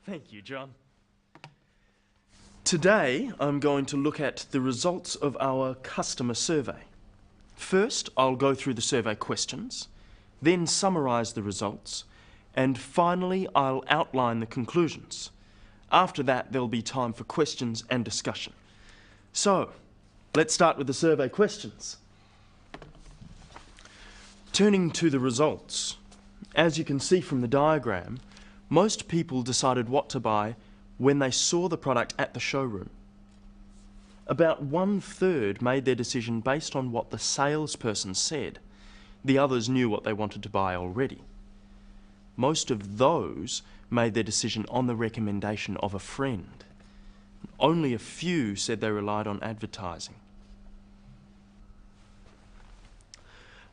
Thank you, John. Today, I'm going to look at the results of our customer survey. First, I'll go through the survey questions, then summarise the results, and finally, I'll outline the conclusions. After that, there'll be time for questions and discussion. So, let's start with the survey questions. Turning to the results, as you can see from the diagram, most people decided what to buy when they saw the product at the showroom. About 1/3 made their decision based on what the salesperson said. The others knew what they wanted to buy already. Most of those made their decision on the recommendation of a friend. Only a few said they relied on advertising.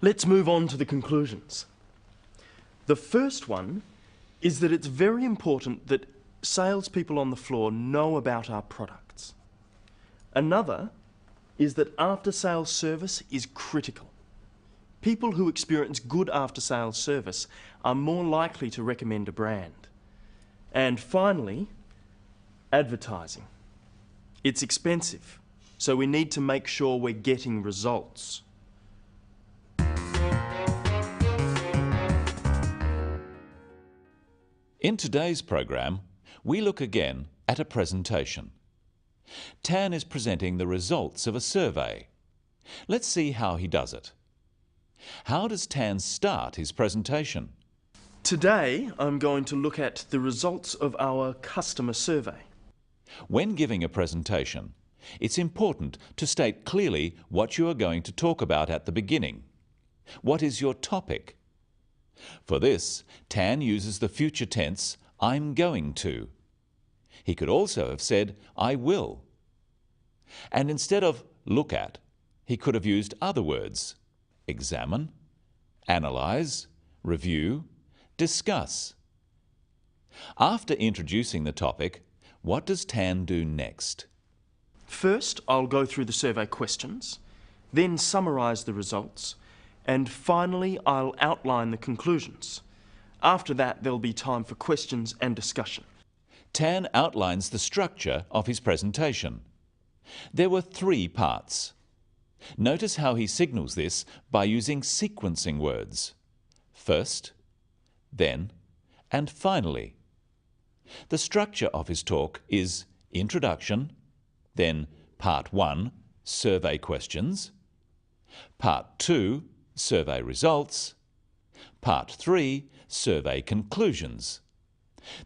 Let's move on to the conclusions. The first one is that it's very important that salespeople on the floor know about our products. Another is that after-sales service is critical. People who experience good after-sales service are more likely to recommend a brand. And finally, advertising. It's expensive, so we need to make sure we're getting results. In today's program, we look again at a presentation. Tan is presenting the results of a survey. Let's see how he does it. How does Tan start his presentation? Today, I'm going to look at the results of our customer survey. When giving a presentation, it's important to state clearly what you are going to talk about at the beginning. What is your topic? For this, Tan uses the future tense, I'm going to. He could also have said, I will. And instead of look at, he could have used other words, examine, analyze, review, discuss. After introducing the topic, what does Tan do next? First, I'll go through the survey questions, then summarise the results, and finally, I'll outline the conclusions. After that, there'll be time for questions and discussion. Tan outlines the structure of his presentation. There were 3 parts. Notice how he signals this by using sequencing words. First, then, and finally. The structure of his talk is introduction, then part 1, survey questions, part 2, survey results, part 3, survey conclusions.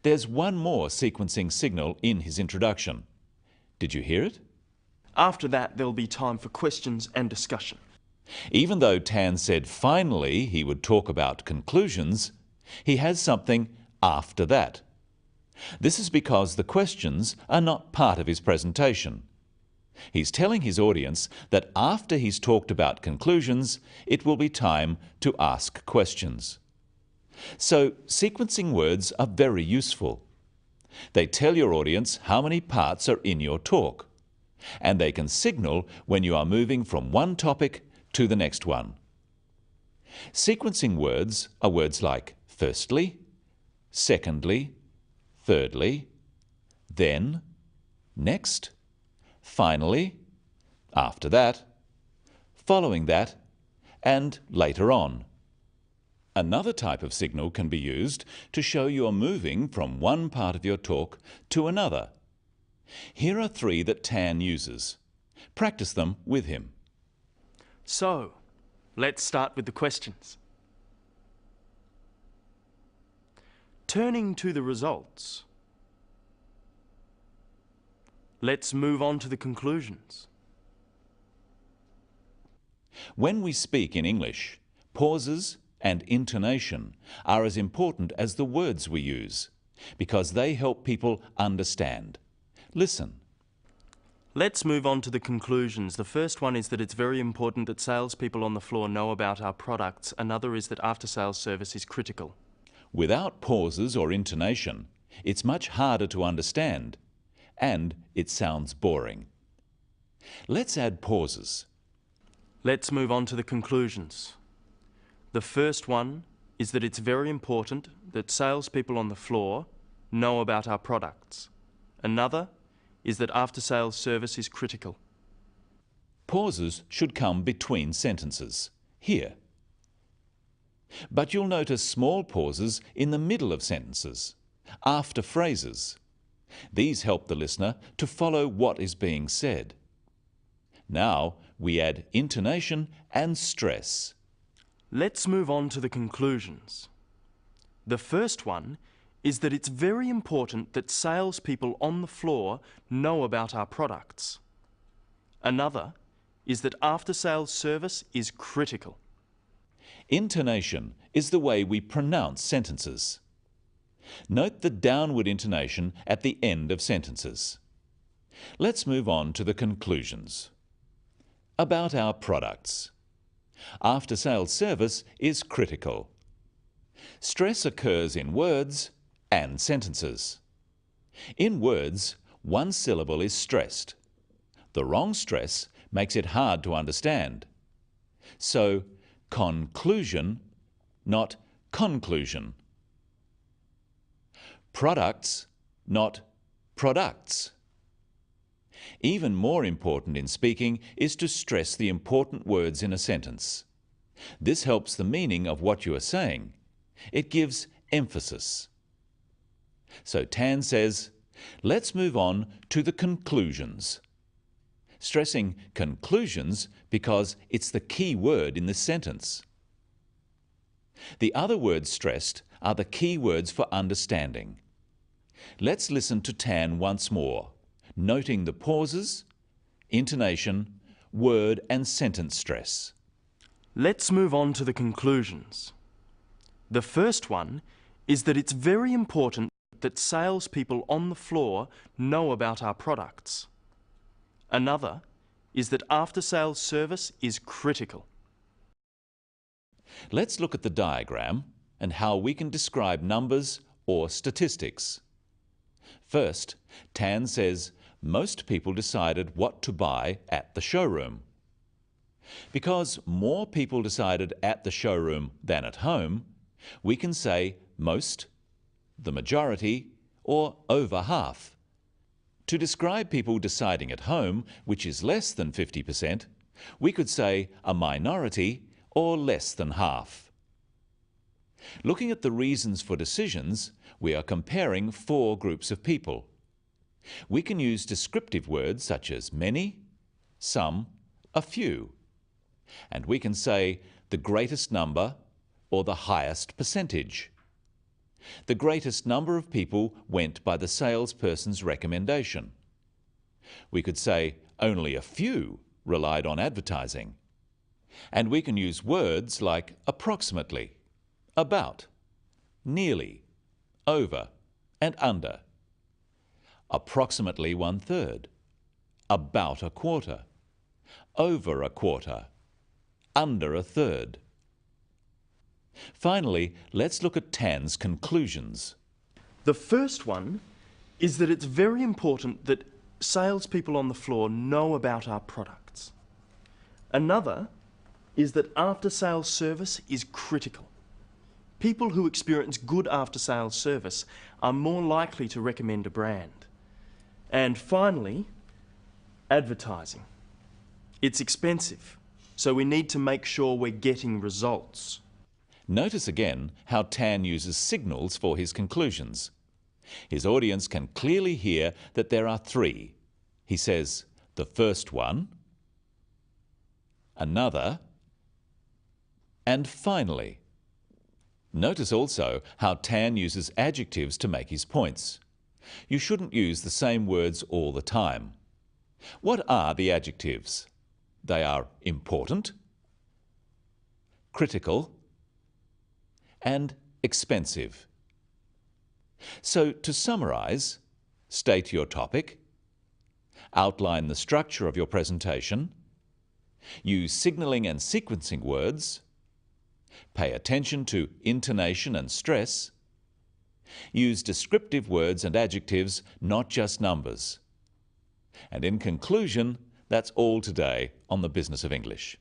There's one more sequencing signal in his introduction. Did you hear it? After that, there'll be time for questions and discussion. Even though Tan said finally he would talk about conclusions, he has something after that. This is because the questions are not part of his presentation. He's telling his audience that after he's talked about conclusions, it will be time to ask questions. So, sequencing words are very useful. They tell your audience how many parts are in your talk, and they can signal when you are moving from one topic to the next one. Sequencing words are words like firstly, secondly, thirdly, then, next, finally, after that, following that, and later on. Another type of signal can be used to show you are moving from one part of your talk to another. Here are 3 that Tan uses. Practice them with him. So, let's start with the questions. Turning to the results, let's move on to the conclusions. When we speak in English, pauses and intonation are as important as the words we use, because they help people understand. Listen. Let's move on to the conclusions. The first one is that it's very important that salespeople on the floor know about our products. Another is that after-sales service is critical. Without pauses or intonation, it's much harder to understand, and it sounds boring. Let's add pauses. Let's move on to the conclusions. The first one is that it's very important that salespeople on the floor know about our products. Another is that after-sales service is critical. Pauses should come between sentences, here. But you'll notice small pauses in the middle of sentences, after phrases. These help the listener to follow what is being said. Now we add intonation and stress. Let's move on to the conclusions. The first one is that it's very important that salespeople on the floor know about our products. Another is that after-sales service is critical. Intonation is the way we pronounce sentences. Note the downward intonation at the end of sentences. Let's move on to the conclusions. About our products. After-sales service is critical. Stress occurs in words and sentences. In words, one syllable is stressed. The wrong stress makes it hard to understand. So, conclusion, not conclusion. Products, not products. Even more important in speaking is to stress the important words in a sentence. This helps the meaning of what you are saying. It gives emphasis. So Tan says, let's move on to the conclusions. Stressing conclusions because it's the key word in this sentence. The other words stressed are the key words for understanding. Let's listen to Tan once more, noting the pauses, intonation, word and sentence stress. Let's move on to the conclusions. The first one is that it's very important that salespeople on the floor know about our products. Another is that after-sales service is critical. Let's look at the diagram and how we can describe numbers or statistics. First, Tan says most people decided what to buy at the showroom. Because more people decided at the showroom than at home, we can say most, the majority, or over half. To describe people deciding at home, which is less than 50%, we could say a minority or less than half. Looking at the reasons for decisions, we are comparing 4 groups of people. We can use descriptive words such as many, some, a few. And we can say the greatest number or the highest percentage. The greatest number of people went by the salesperson's recommendation. We could say only a few relied on advertising. And we can use words like approximately, about, nearly, over, and under. Approximately 1/3, about a quarter, over a quarter, under a third. Finally, let's look at Tan's conclusions. The first one is that it's very important that salespeople on the floor know about our products. Another is that after-sales service is critical. People who experience good after-sales service are more likely to recommend a brand. And finally, advertising. It's expensive, so we need to make sure we're getting results. Notice again how Tan uses signals for his conclusions. His audience can clearly hear that there are 3. He says, the first one, another, and finally. Notice also how Tan uses adjectives to make his points. You shouldn't use the same words all the time. What are the adjectives? They are important, critical, and expensive. So to summarize, state your topic, outline the structure of your presentation, use signaling and sequencing words, pay attention to intonation and stress, use descriptive words and adjectives, not just numbers. And in conclusion, that's all today on the Business of English.